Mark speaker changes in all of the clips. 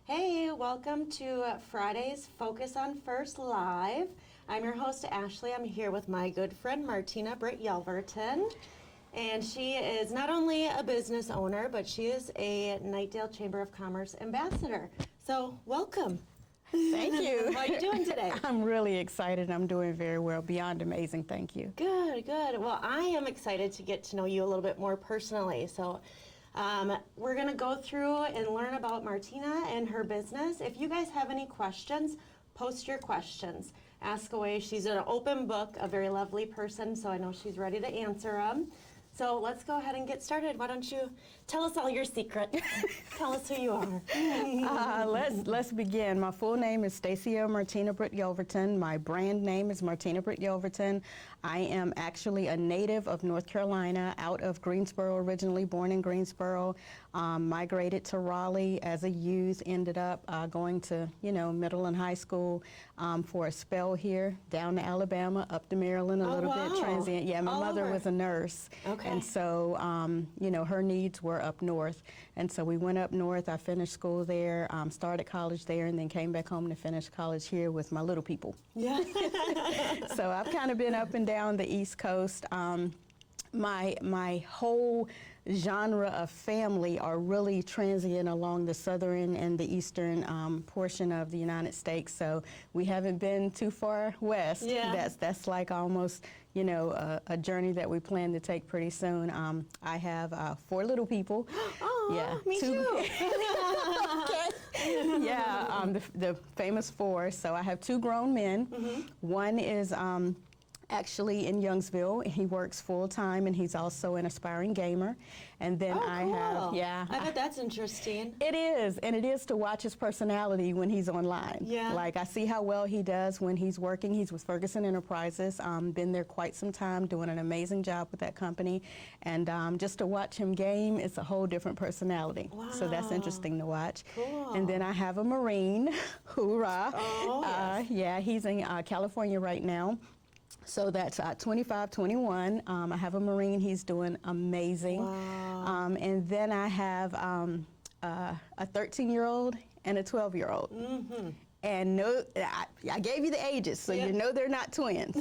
Speaker 1: Hey, welcome to Friday's Focus on First Live. I'm your host, Ashley. I'm here with my good friend, Martina Britt Yelverton. And she is not only a business owner, but she is a Knightdale Chamber of Commerce ambassador. So, welcome.
Speaker 2: Thank you.
Speaker 1: How are you doing today?
Speaker 2: I'm really excited. I'm doing very well. Beyond amazing. Thank you.
Speaker 1: Good, good. Well, I am excited to get to know you a little bit more personally. So, we're going to go through and learn about Martina and her business. If you guys have any questions, post your questions. Ask away. She's an open book, a very lovely person, so I know she's ready to answer them. So let's go ahead and get started. Why don't you tell us all your secrets? Tell us who you are.
Speaker 2: Let's begin. My full name is Stacia Martina Britt Yelverton. My brand name is Martina Britt Yelverton. I am actually a native of North Carolina, out of Greensboro, originally born in Greensboro. Migrated to Raleigh as a youth, ended up going to, middle and high school for a spell here, down to Alabama, up to Maryland a little bit, transient. Yeah, my mother was a nurse.
Speaker 1: Okay.
Speaker 2: And so, her needs were up north. And so we went up north. I finished school there, started college there, and then came back home to finish college here with my little people.
Speaker 1: Yeah.
Speaker 2: So I've kind of been up and down the East Coast. My whole genre of family are really transient along the southern and the eastern portion of the United States. So we haven't been too far west.
Speaker 1: Yeah.
Speaker 2: That's like almost, a journey that we plan to take pretty soon. I have 4 little people.
Speaker 1: Oh,
Speaker 2: yeah,
Speaker 1: me too.
Speaker 2: Yeah, the famous 4. So I have 2 grown men. Mm-hmm. One is actually in Youngsville. He works full time, and he's also an aspiring gamer. And then
Speaker 1: cool.
Speaker 2: I
Speaker 1: bet that's interesting.
Speaker 2: It is, and it is to watch his personality when he's online.
Speaker 1: Yeah.
Speaker 2: Like, I see how well he does when he's working. He's with Ferguson Enterprises, been there quite some time, doing an amazing job with that company. And just to watch him game, it's a whole different personality.
Speaker 1: Wow.
Speaker 2: So that's interesting to watch.
Speaker 1: Cool.
Speaker 2: And then I have a Marine, hoorah.
Speaker 1: Oh, yes.
Speaker 2: Yeah, he's in California right now. So that's 25, 21. I have a Marine. He's doing amazing.
Speaker 1: Wow.
Speaker 2: And then I have a 13-year-old and a 12-year-old. Mm-hmm. And I gave you the ages, so you know they're not twins.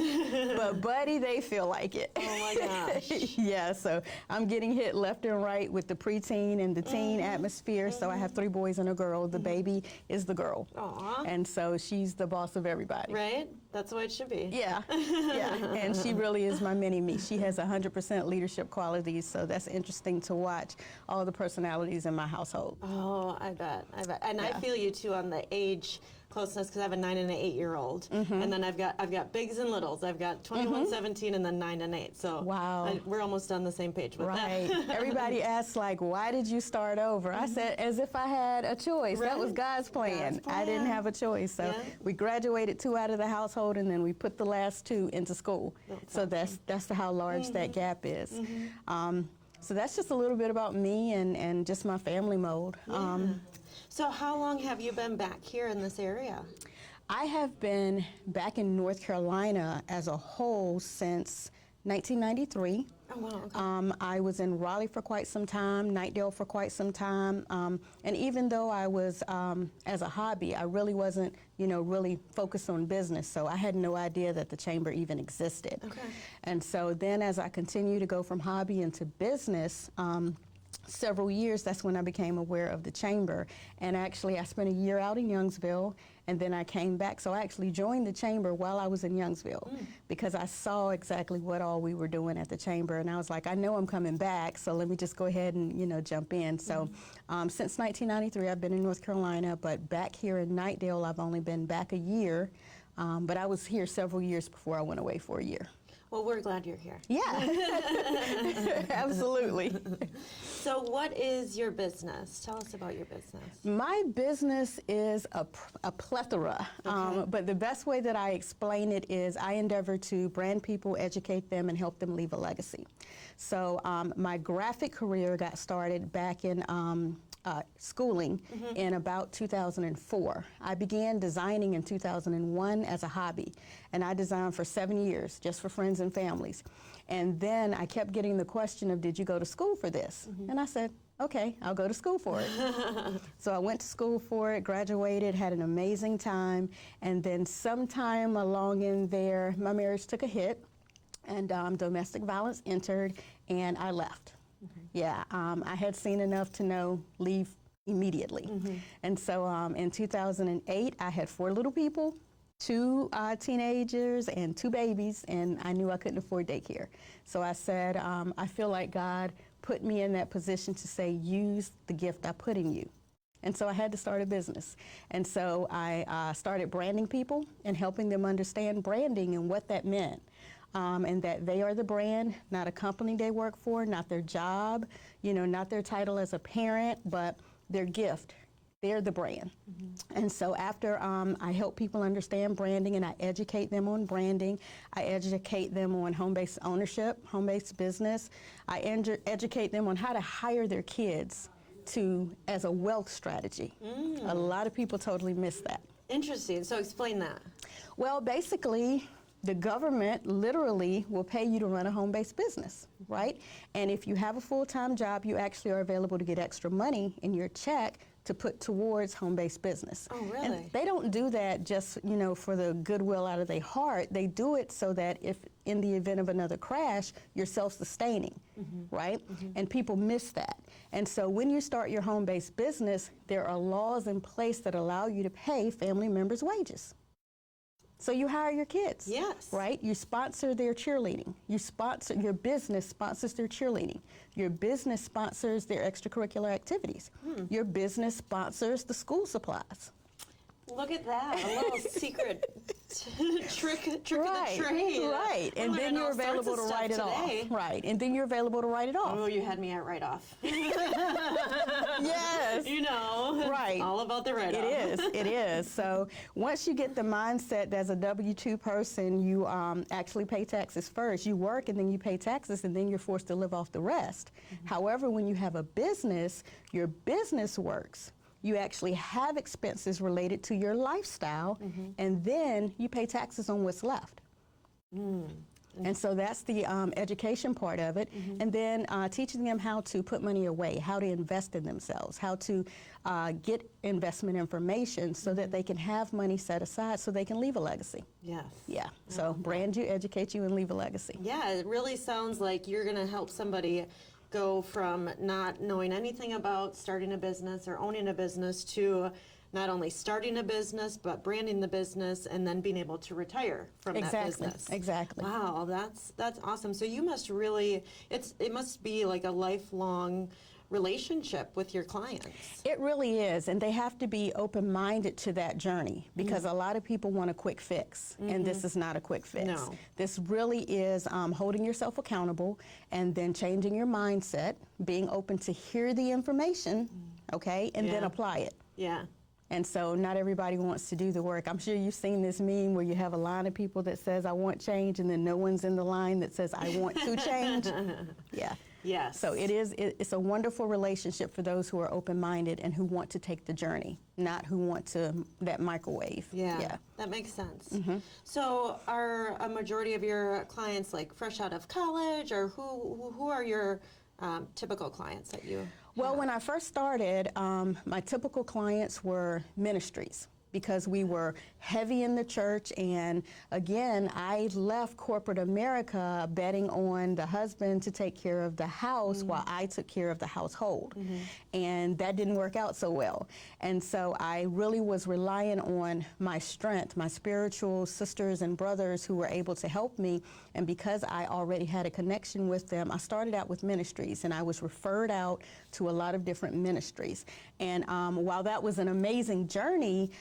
Speaker 2: But buddy, they feel like it.
Speaker 1: Oh my gosh.
Speaker 2: Yeah, so I'm getting hit left and right with the preteen and the teen atmosphere. So I have 3 boys and a girl. The baby is the girl.
Speaker 1: Aww.
Speaker 2: And so she's the boss of everybody.
Speaker 1: Right? That's the way it should be.
Speaker 2: Yeah, yeah. And she really is my mini-me. She has 100% leadership qualities, so that's interesting to watch all the personalities in my household.
Speaker 1: Oh, I bet. And I feel you too on the age closeness, because I have a 9 and an 8-year-old, and then I've got bigs and littles. I've got 21, 17, and then 9 and 8. So
Speaker 2: wow,
Speaker 1: we're almost on the same page with
Speaker 2: right.
Speaker 1: that.
Speaker 2: Everybody asks, like, why did you start over? I said, as if I had a choice.
Speaker 1: Right.
Speaker 2: That was God's plan. I didn't have a choice. So we graduated 2 out of the household, and then we put the last 2 into school. So that's how large that gap is. So that's just a little bit about me and just my family mode.
Speaker 1: Yeah. So how long have you been back here in this area?
Speaker 2: I have been back in North Carolina as a whole since 1993.
Speaker 1: Oh, wow. Okay.
Speaker 2: I was in Raleigh for quite some time, Knightdale for quite some time, and even though I was, as a hobby, I really wasn't, really focused on business, so I had no idea that the chamber even existed.
Speaker 1: Okay.
Speaker 2: And so then as I continued to go from hobby into business, several years, that's when I became aware of the chamber. And actually, I spent a year out in Youngsville, and then I came back. So I actually joined the chamber while I was in Youngsville because I saw exactly what all we were doing at the chamber. And I was like, I know I'm coming back, so let me just go ahead and, jump in. So since 1993, I've been in North Carolina, but back here in Knightdale, I've only been back a year. But I was here several years before I went away for a year.
Speaker 1: Well, we're glad you're here.
Speaker 2: Yeah, absolutely.
Speaker 1: So what is your business? Tell us about your business.
Speaker 2: My business is a plethora, but the best way that I explain it is I endeavor to brand people, educate them, and help them leave a legacy. So my graphic career got started back in schooling in about 2004. I began designing in 2001 as a hobby, and I designed for 7 years just for friends and families. And then I kept getting the question of, did you go to school for this? And I said, okay, I'll go to school for it. So I went to school for it, graduated, had an amazing time, and then sometime along in there, my marriage took a hit, and domestic violence entered, and I left. Yeah, I had seen enough to know leave immediately. And so in 2008, I had 4 little people, 2 teenagers and 2 babies, and I knew I couldn't afford daycare. So I said, I feel like God put me in that position to say, use the gift I put in you. And so I had to start a business. And so I started branding people and helping them understand branding and what that meant. And that they are the brand, not a company they work for, not their job, you know, not their title as a parent, but their gift. They're the brand. And so after I help people understand branding and I educate them on branding, I educate them on home-based ownership, home-based business. I educate them on how to hire their kids as a wealth strategy. A lot of people totally miss that.
Speaker 1: Interesting. So explain that.
Speaker 2: Well, basically, the government literally will pay you to run a home-based business, right? And if you have a full-time job, you actually are available to get extra money in your check to put towards home-based business.
Speaker 1: Oh, really?
Speaker 2: And they don't do that just, you know, for the goodwill out of their heart. They do it so that if in the event of another crash, you're self-sustaining, right? And people miss that. And so when you start your home-based business, there are laws in place that allow you to pay family members' wages. So you hire your kids,
Speaker 1: Yes.
Speaker 2: right? You sponsor their cheerleading. Your business sponsors their cheerleading. Your business sponsors their extracurricular activities. Your business sponsors the school supplies.
Speaker 1: Look at that, a little secret trick of the trade.
Speaker 2: Right, and then you're available to write it off. Right, and then you're available to write it off.
Speaker 1: Oh, you had me at write-off.
Speaker 2: Yes.
Speaker 1: You know,
Speaker 2: Right.
Speaker 1: all about the write-off.
Speaker 2: It is. So once you get the mindset that as a W-2 person, you actually pay taxes first. You work and then you pay taxes and then you're forced to live off the rest. However, when you have a business, your business works. You actually have expenses related to your lifestyle, and then you pay taxes on what's left. And so that's the education part of it. And then teaching them how to put money away, how to invest in themselves, how to get investment information so that they can have money set aside so they can leave a legacy.
Speaker 1: Yes.
Speaker 2: Yeah, so brand you, educate you, and leave a legacy.
Speaker 1: Yeah, it really sounds like you're going to help somebody go from not knowing anything about starting a business or owning a business to not only starting a business, but branding the business and then being able to retire from that business.
Speaker 2: Exactly.
Speaker 1: Wow, that's awesome. So you must really, it must be like a lifelong relationship with your clients.
Speaker 2: It really is, and they have to be open-minded to that journey because a lot of people want a quick fix, and this is not a quick fix.
Speaker 1: No.
Speaker 2: This really is holding yourself accountable and then changing your mindset, being open to hear the information, okay, and then apply it.
Speaker 1: Yeah.
Speaker 2: And so not everybody wants to do the work. I'm sure you've seen this meme where you have a line of people that says, I want change, and then no one's in the line that says, I want to change. Yeah.
Speaker 1: Yes.
Speaker 2: So it's a wonderful relationship for those who are open-minded and who want to take the journey, not who want that microwave.
Speaker 1: Yeah, that makes sense. So are a majority of your clients like fresh out of college, or who are your typical clients that you have?
Speaker 2: Well, when I first started, my typical clients were ministries, because we were heavy in the church, and again, I left corporate America betting on the husband to take care of the house while I took care of the household. And that didn't work out so well. And so I really was relying on my strength, my spiritual sisters and brothers who were able to help me. And because I already had a connection with them, I started out with ministries, and I was referred out to a lot of different ministries. And while that was an amazing journey,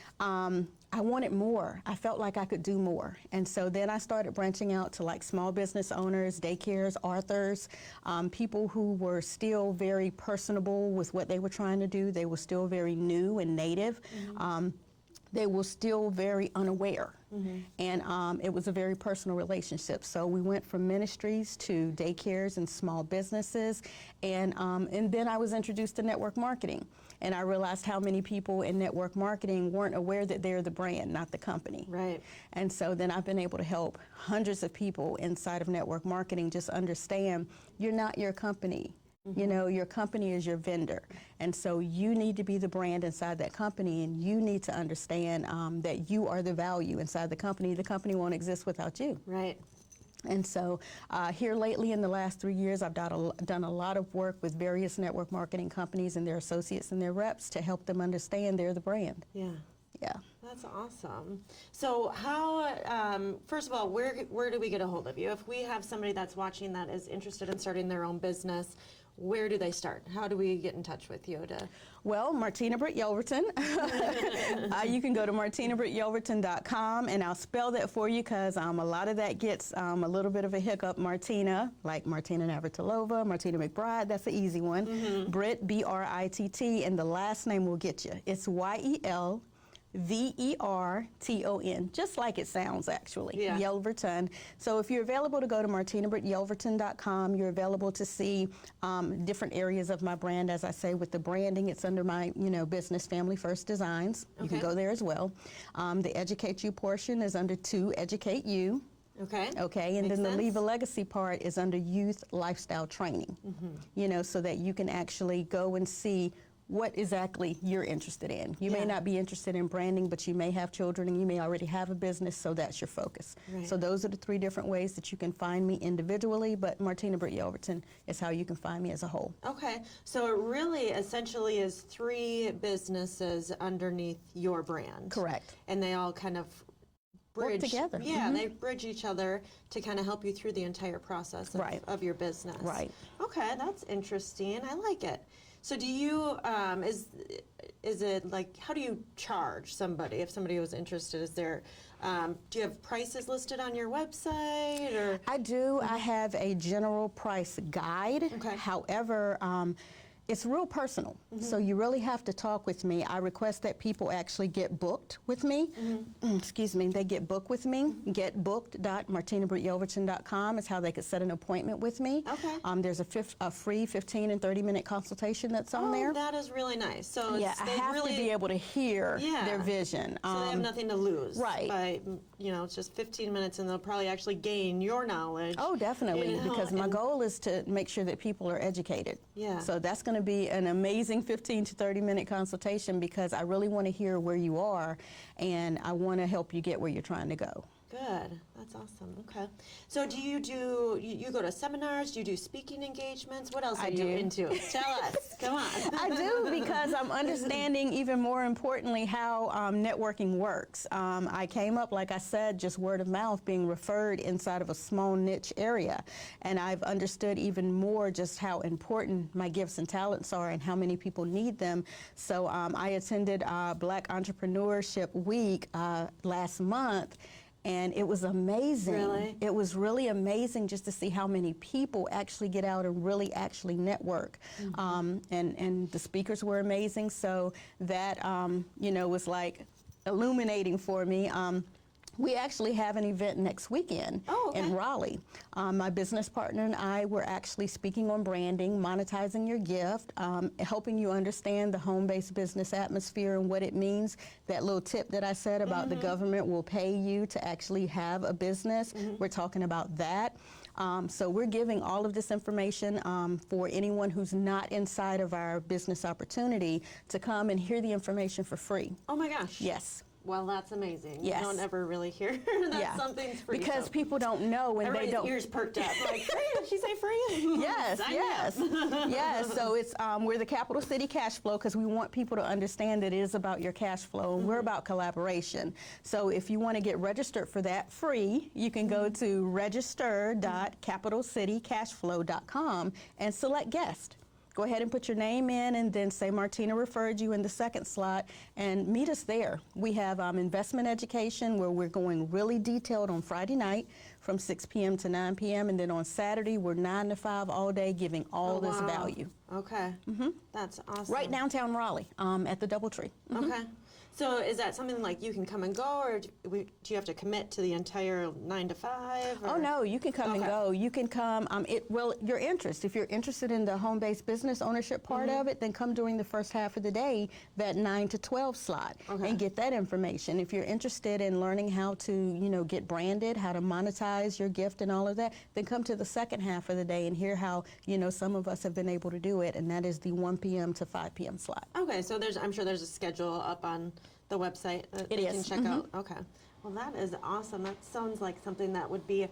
Speaker 2: I wanted more. I felt like I could do more. And so then I started branching out to like small business owners, daycares, authors, people who were still very personable with what they were trying to do. They were still very new and native. they were still very unaware. And it was a very personal relationship. So we went from ministries to daycares and small businesses. And then I was introduced to network marketing. And I realized how many people in network marketing weren't aware that they're the brand, not the company.
Speaker 1: Right.
Speaker 2: And so then I've been able to help hundreds of people inside of network marketing just understand you're not your company. You know, your company is your vendor. And so you need to be the brand inside that company, and you need to understand that you are the value inside the company. The company won't exist without you.
Speaker 1: Right.
Speaker 2: And so here lately in the last 3 years, I've done a lot of work with various network marketing companies and their associates and their reps to help them understand they're the brand.
Speaker 1: Yeah.
Speaker 2: Yeah.
Speaker 1: That's awesome. So how, first of all, where do we get a hold of you? If we have somebody that's watching that is interested in starting their own business, where do they start? How do we get in touch with you?
Speaker 2: Well, Martina Britt Yelverton. You can go to martinabrityelverton.com, and I'll spell that for you because a lot of that gets a little bit of a hiccup. Martina, like Martina Navratilova, Martina McBride, that's the easy one. Britt, B-R-I-T-T, and the last name will get you. It's Y-E-L. V-E-R-T-O-N, just like it sounds actually, Yelverton. So if you're available to go to martinabrityelverton.com, you're available to see different areas of my brand. As I say, with the branding, it's under my Business Family First Designs. You can go there as well. The Educate You portion is under To Educate You. Okay, and
Speaker 1: Makes
Speaker 2: then the
Speaker 1: sense.
Speaker 2: Leave a Legacy part is under Youth Lifestyle Training, so that you can actually go and see what exactly you're interested in. You may not be interested in branding, but you may have children and you may already have a business, so that's your focus.
Speaker 1: Right.
Speaker 2: So those are the 3 different ways that you can find me individually, but Martina Britt Yelverton is how you can find me as a whole.
Speaker 1: Okay, so it really essentially is 3 businesses underneath your brand.
Speaker 2: Correct.
Speaker 1: And they all kind of bridge
Speaker 2: Work together.
Speaker 1: Yeah, they bridge each other to kind of help you through the entire process of your business.
Speaker 2: Right.
Speaker 1: Okay, that's interesting. I like it. So do you, is it like, how do you charge somebody if somebody was interested? Is there, do you have prices listed on your website? Or?
Speaker 2: I do. I have a general price guide.
Speaker 1: Okay.
Speaker 2: However, it's real personal, so you really have to talk with me. I request that people actually get booked with me. Excuse me, they get booked with me. Getbooked.martinabrityelverton.com is how they could set an appointment with me.
Speaker 1: Okay.
Speaker 2: There's a free 15 and 30-minute consultation that's on there.
Speaker 1: That is really nice. So
Speaker 2: Yeah, I have to be able to hear their vision.
Speaker 1: So they have nothing to lose.
Speaker 2: Right.
Speaker 1: By, it's just 15 minutes and they'll probably actually gain your knowledge.
Speaker 2: Oh, definitely, because my goal is to make sure that people are educated.
Speaker 1: Yeah.
Speaker 2: So that's going to be an amazing 15 to 30-minute consultation because I really want to hear where you are and I want to help you get where you're trying to go.
Speaker 1: Good. That's awesome. Okay. So do you go to seminars? Do you do speaking engagements? What else are you into? Tell us. Come on.
Speaker 2: I do, because I'm understanding even more importantly how networking works. I came up, like I said, just word of mouth, being referred inside of a small niche area. And I've understood even more just how important my gifts and talents are and how many people need them. So I attended Black Entrepreneurship Week last month. And it was amazing.
Speaker 1: Really?
Speaker 2: It was really amazing just to see how many people actually get out and really actually network. And the speakers were amazing. So that, was like illuminating for me. We actually have an event next weekend in Raleigh. My business partner and I were actually speaking on branding, monetizing your gift, helping you understand the home-based business atmosphere and what it means. That little tip that I said about the government will pay you to actually have a business. We're talking about that. So we're giving all of this information for anyone who's not inside of our business opportunity to come and hear the information for free.
Speaker 1: Oh my gosh.
Speaker 2: Yes.
Speaker 1: Well, that's amazing.
Speaker 2: Yes.
Speaker 1: You don't ever really hear that something's free.
Speaker 2: Because
Speaker 1: so.
Speaker 2: people don't know and they don't.
Speaker 1: Ears perked up. Like, free? Did she say free?
Speaker 2: Yes, yes. Yes, so it's, we're the Capital City Cash Flow because we want people to understand that it is about your cash flow and we're about collaboration. So if you want to get registered for that free, you can go to register.capitalcitycashflow.com and select guest. Go ahead and put your name in and then say Martina referred you in the second slot and meet us there. We have investment education where we're going really detailed on Friday night from 6 p.m. to 9 p.m. and then on Saturday we're 9 to 5 all day giving all this value.
Speaker 1: Okay. That's awesome.
Speaker 2: Right downtown Raleigh at the DoubleTree.
Speaker 1: Okay. So is that something like you can come and go, or do you have to commit to the entire 9 to 5?
Speaker 2: Oh no, you can come and go. You can come. Your interest. If you're interested in the home-based business ownership part of it, then come during the first half of the day, that 9 to 12 slot, and get that information. If you're interested in learning how to, get branded, how to monetize your gift and all of that, then come to the second half of the day and hear how, some of us have been able to do it, and that is the 1 p.m. to 5 p.m. slot.
Speaker 1: Okay, so I'm sure there's a schedule up on the website that you can check out. Okay. Well, that is awesome. That sounds like something that would be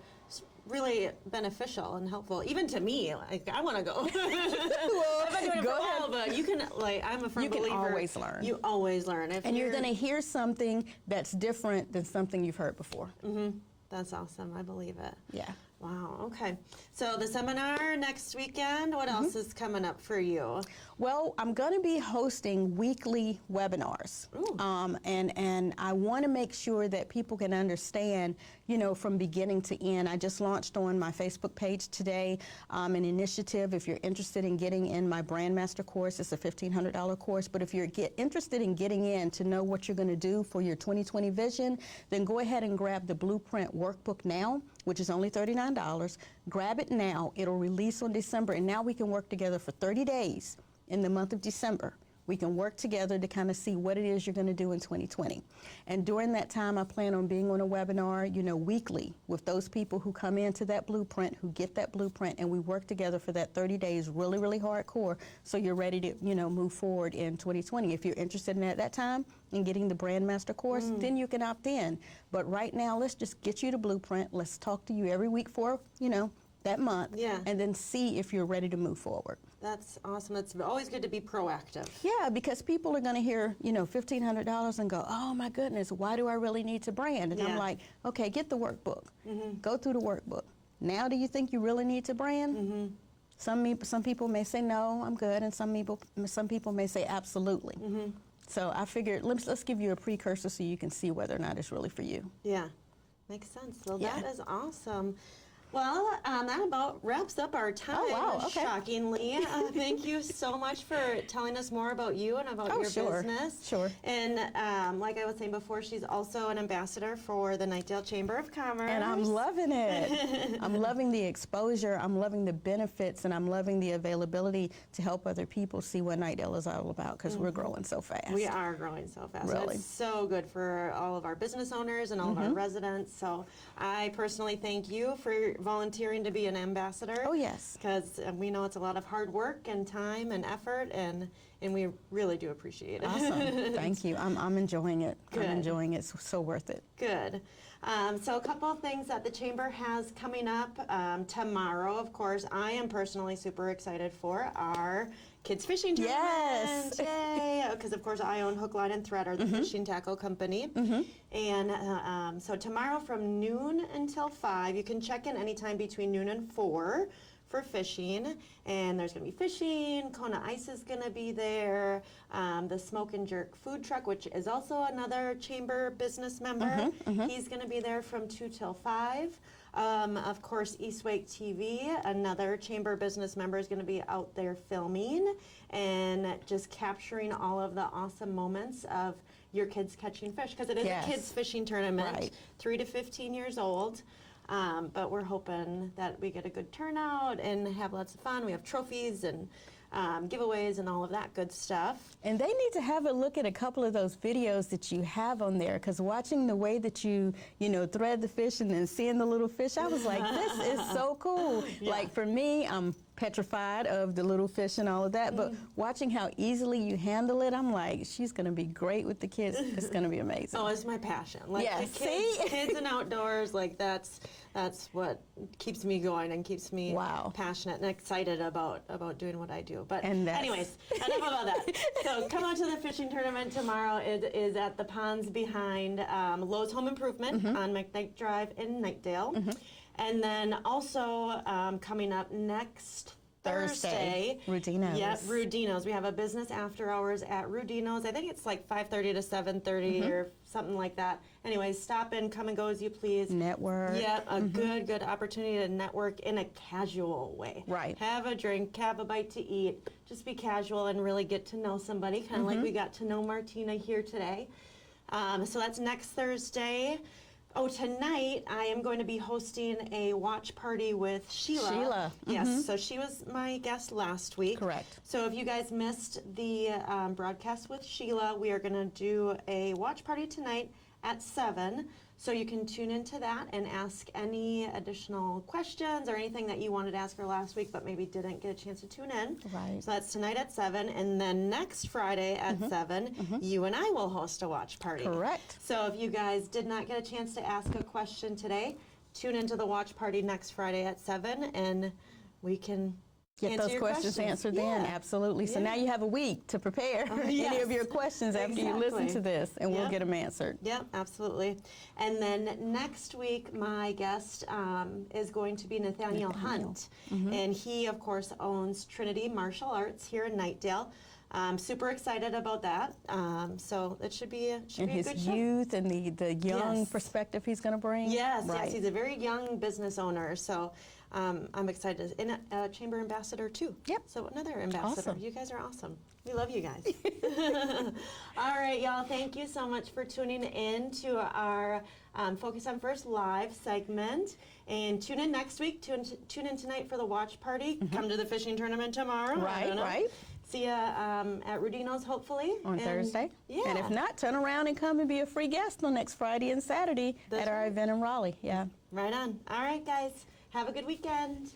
Speaker 1: really beneficial and helpful, even to me. Like, I want to go.
Speaker 2: Well,
Speaker 1: I've been doing it for a while, but you can, I'm a firm believer.
Speaker 2: You can always learn.
Speaker 1: You always learn.
Speaker 2: And you're going to hear something that's different than something you've heard before.
Speaker 1: That's awesome. I believe it.
Speaker 2: Yeah.
Speaker 1: Wow. Okay. So the seminar next weekend, what else is coming up for you?
Speaker 2: Well, I'm going to be hosting weekly webinars. And I want to make sure that people can understand, from beginning to end. I just launched on my Facebook page today an initiative. If you're interested in getting in my Brand Master course, it's a $1,500 course. But if you're interested in getting in to know what you're going to do for your 2020 vision, then go ahead and grab the Blueprint Workbook now, which is only $39. Grab it now. It'll release on December, and now we can work together for 30 days in the month of December. We can work together to kind of see what it is you're going to do in 2020. And during that time, I plan on being on a webinar, weekly with those people who come into that blueprint, who get that blueprint, and we work together for that 30 days, really, really hardcore, so you're ready to, move forward in 2020. If you're interested in at that time in getting the Brand Master course, then you can opt in. But right now, let's just get you the blueprint. Let's talk to you every week for, that month, and then see if you're ready to move forward.
Speaker 1: That's awesome. It's always good to be proactive.
Speaker 2: Yeah, because people are going to hear, $1,500 and go, oh my goodness, why do I really need to brand? And I'm like, okay, get the workbook. Go through the workbook. Now do you think you really need to brand? Some people may say, no, I'm good, and some people may say, absolutely. So I figured, let's give you a precursor so you can see whether or not it's really for you.
Speaker 1: Yeah, makes sense. Well, that is awesome. Well, that about wraps up our time.
Speaker 2: Oh, wow. Okay.
Speaker 1: Shockingly. Thank you so much for telling us more about you and about your business.
Speaker 2: Sure.
Speaker 1: And like I was saying before, she's also an ambassador for the Knightdale Chamber of Commerce.
Speaker 2: And I'm loving it. I'm loving the exposure. I'm loving the benefits, and I'm loving the availability to help other people see what Knightdale is all about, because we're growing so fast.
Speaker 1: We are growing so fast.
Speaker 2: Really.
Speaker 1: It's so good for all of our business owners and all of our residents. So I personally thank you for volunteering to be an ambassador.
Speaker 2: Oh, yes.
Speaker 1: Because we know it's a lot of hard work and time and effort, and we really do appreciate it.
Speaker 2: Awesome. Thank you. I'm enjoying it.
Speaker 1: Good.
Speaker 2: I'm enjoying it. It's so worth it.
Speaker 1: Good. So a couple of things that the Chamber has coming up tomorrow, of course, I am personally super excited for our kids fishing tournament.
Speaker 2: Yes.
Speaker 1: Yay. Because, of course, I own Hook, Line, and Thread, or the fishing tackle company. And so tomorrow from noon until 5, you can check in anytime between noon and 4 for fishing, and there's going to be fishing. Kona Ice is going to be there. The Smoke and Jerk food truck, which is also another Chamber business member, he's going to be there from 2 till 5. Of course, Eastwake TV, another Chamber business member, is going to be out there filming and just capturing all of the awesome moments of your kids catching fish, because it is a kids fishing tournament, 3 to 15 years old. But we're hoping that we get a good turnout and have lots of fun. We have trophies and giveaways and all of that good stuff.
Speaker 2: And they need to have a look at a couple of those videos that you have on there, because watching the way that you thread the fish and then seeing the little fish, I was like, this is so cool. Like for me, I'm petrified of the little fish and all of that, but watching how easily you handle it, I'm like, she's going to be great with the kids. It's going to be amazing.
Speaker 1: Oh, it's my passion. Like
Speaker 2: yeah,
Speaker 1: the kids and outdoors, like that's what keeps me going and keeps me passionate and excited about doing what I do. But anyways, enough about that. So come out to the fishing tournament tomorrow. It is at the ponds behind Lowe's Home Improvement on McKnight Drive in Knightdale. And then also coming up next Thursday.
Speaker 2: Rudino's.
Speaker 1: Yep, Rudino's. We have a business after hours at Rudino's. I think it's like 5:30 to 7:30 or something like that. Anyways, stop in, come and go as you please.
Speaker 2: Network.
Speaker 1: Yep, a good opportunity to network in a casual way.
Speaker 2: Right.
Speaker 1: Have a drink, have a bite to eat, just be casual and really get to know somebody, kind of like we got to know Martina here today. So that's next Thursday. Oh, tonight I am going to be hosting a watch party with Sheila.
Speaker 2: Sheila.
Speaker 1: Yes, so she was my guest last week.
Speaker 2: Correct.
Speaker 1: So if you guys missed the broadcast with Sheila, we are going to do a watch party tonight at 7. So you can tune into that and ask any additional questions or anything that you wanted to ask her last week but maybe didn't get a chance to tune in.
Speaker 2: Right.
Speaker 1: So that's tonight at 7. And then next Friday at 7, you and I will host a watch party.
Speaker 2: Correct.
Speaker 1: So if you guys did not get a chance to ask a question today, tune into the watch party next Friday at 7 and we can
Speaker 2: Get
Speaker 1: answer
Speaker 2: those
Speaker 1: your
Speaker 2: questions answered then,
Speaker 1: Yeah.
Speaker 2: absolutely. So
Speaker 1: Yeah.
Speaker 2: now you have a week to prepare any
Speaker 1: yes.
Speaker 2: of your questions after you listen
Speaker 1: Exactly.
Speaker 2: to this, and we'll
Speaker 1: Yep.
Speaker 2: get them answered.
Speaker 1: Yep, absolutely. And then next week, my guest is going to be Nathaniel Hunt. And he, of course, owns Trinity Martial Arts here in Knightdale. I'm super excited about that. So it should be a
Speaker 2: And his
Speaker 1: good show.
Speaker 2: youth and the young
Speaker 1: Yes.
Speaker 2: perspective he's going to bring.
Speaker 1: Yes,
Speaker 2: right.
Speaker 1: yes, he's a very young business owner. So I'm excited. And a chamber ambassador, too.
Speaker 2: Yep.
Speaker 1: So another ambassador.
Speaker 2: Awesome.
Speaker 1: You guys are awesome. We love you guys. All right, y'all. Thank you so much for tuning in to our Focus on First Live segment. And tune in next week. Tune in tonight for the watch party. Come to the fishing tournament tomorrow. I
Speaker 2: Right,
Speaker 1: don't know.
Speaker 2: right.
Speaker 1: See you at Rudino's, hopefully.
Speaker 2: On
Speaker 1: And-
Speaker 2: Thursday.
Speaker 1: Yeah.
Speaker 2: And if not, turn around and come and be a free guest on next Friday and Saturday
Speaker 1: That's
Speaker 2: at our
Speaker 1: right.
Speaker 2: event in Raleigh. Yeah.
Speaker 1: Right on. All right, guys. Have a good weekend.